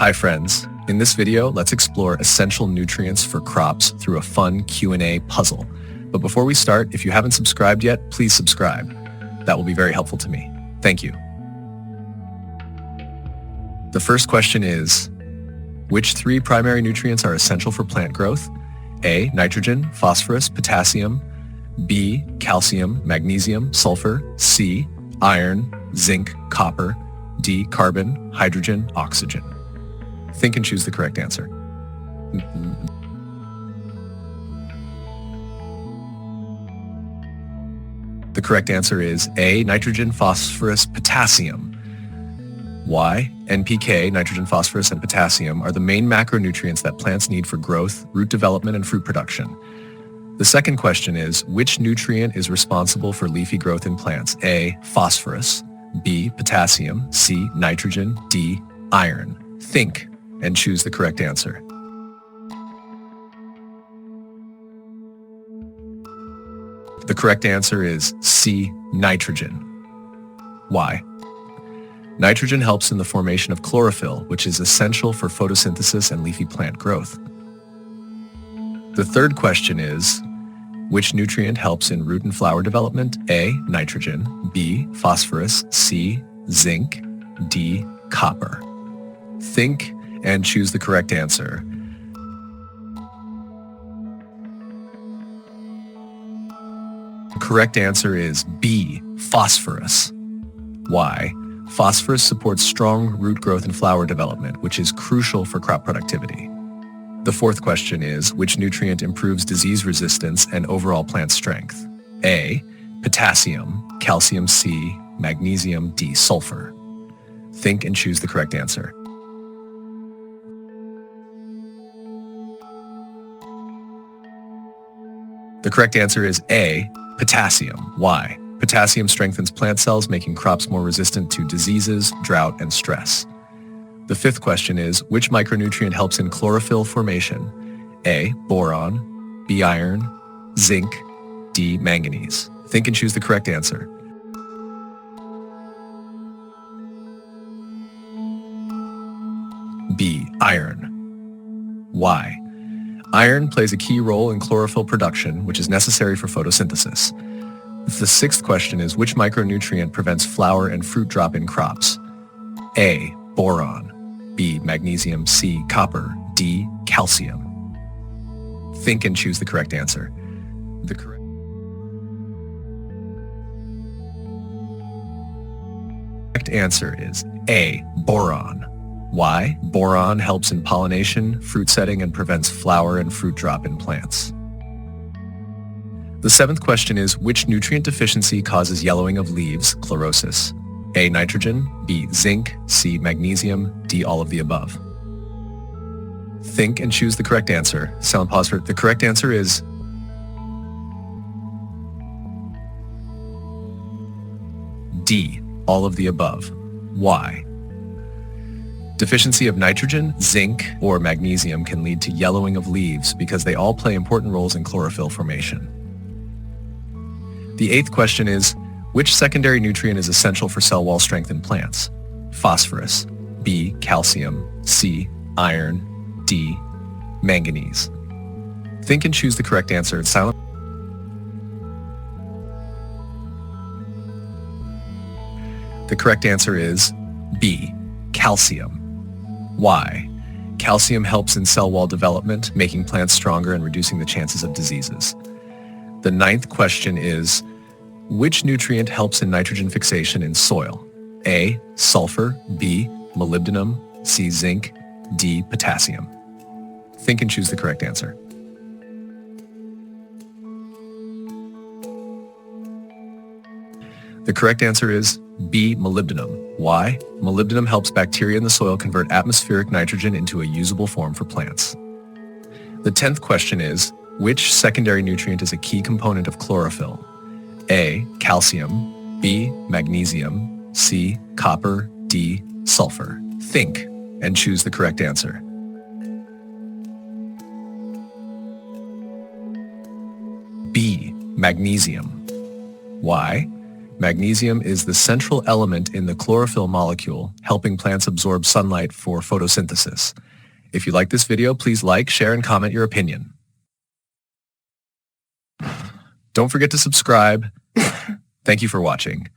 Hi friends, in this video, let's explore essential nutrients for crops through a fun Q&A puzzle. But before we start, if you haven't subscribed yet, please subscribe. That will be very helpful to me. Thank you. The first question is, which three primary nutrients are essential for plant growth? A, nitrogen, phosphorus, potassium. B, calcium, magnesium, sulfur. C, iron, zinc, copper. D, carbon, hydrogen, oxygen. Think and choose the correct answer. The correct answer is A, nitrogen, phosphorus, potassium. Why? NPK, nitrogen, phosphorus, and potassium are the main macronutrients that plants need for growth, root development, and fruit production. The second question is, which nutrient is responsible for leafy growth in plants? A, phosphorus. B, potassium. C, nitrogen. D, iron. Think and choose the correct answer. The correct answer is C, nitrogen. Why? Nitrogen helps in the formation of chlorophyll, which is essential for photosynthesis and leafy plant growth. The third question is, which nutrient helps in root and flower development? A, nitrogen. B, phosphorus. C, zinc. D, copper. Think and choose the correct answer. The correct answer is B, phosphorus. Why? Phosphorus supports strong root growth and flower development, which is crucial for crop productivity. The fourth question is, which nutrient improves disease resistance and overall plant strength? A, potassium, calcium. C, magnesium. D, sulfur. Think and choose the correct answer. The correct answer is A, potassium. Why? Potassium strengthens plant cells, making crops more resistant to diseases, drought, and stress. The fifth question is, which micronutrient helps in chlorophyll formation? A, boron. B, iron. Zinc. D, manganese. Think and choose the correct answer. B, iron. Why? Iron plays a key role in chlorophyll production, which is necessary for photosynthesis. The sixth question is, which micronutrient prevents flower and fruit drop in crops? A, boron. B, magnesium. C, copper. D, calcium. Think and choose the correct answer. The correct answer is A, boron. Why? Boron helps in pollination, fruit setting, and prevents flower and fruit drop in plants. The seventh question is, which nutrient deficiency causes yellowing of leaves, chlorosis? A, nitrogen. B, zinc. C, magnesium. D, all of the above. Think and choose the correct answer. Sound pause for it. The correct answer is D, all of the above. Why? Deficiency of nitrogen, zinc, or magnesium can lead to yellowing of leaves because they all play important roles in chlorophyll formation. The eighth question is, which secondary nutrient is essential for cell wall strength in plants? Phosphorus. B, calcium. C, iron. D, manganese. Think and choose the correct answer. It's silent. The correct answer is B, calcium. Why? Calcium helps in cell wall development, making plants stronger and reducing the chances of diseases. The ninth question is, which nutrient helps in nitrogen fixation in soil? A, sulfur. B, molybdenum. C, zinc. D, potassium. Think and choose the correct answer. The correct answer is B, molybdenum. Why? Molybdenum helps bacteria in the soil convert atmospheric nitrogen into a usable form for plants. The 10th question is, which secondary nutrient is a key component of chlorophyll? A, calcium. B, magnesium. C, copper. D, sulfur. Think and choose the correct answer. B, magnesium. Why? Magnesium is the central element in the chlorophyll molecule, helping plants absorb sunlight for photosynthesis. If you like this video, please like, share, and comment your opinion. Don't forget to subscribe. Thank you for watching.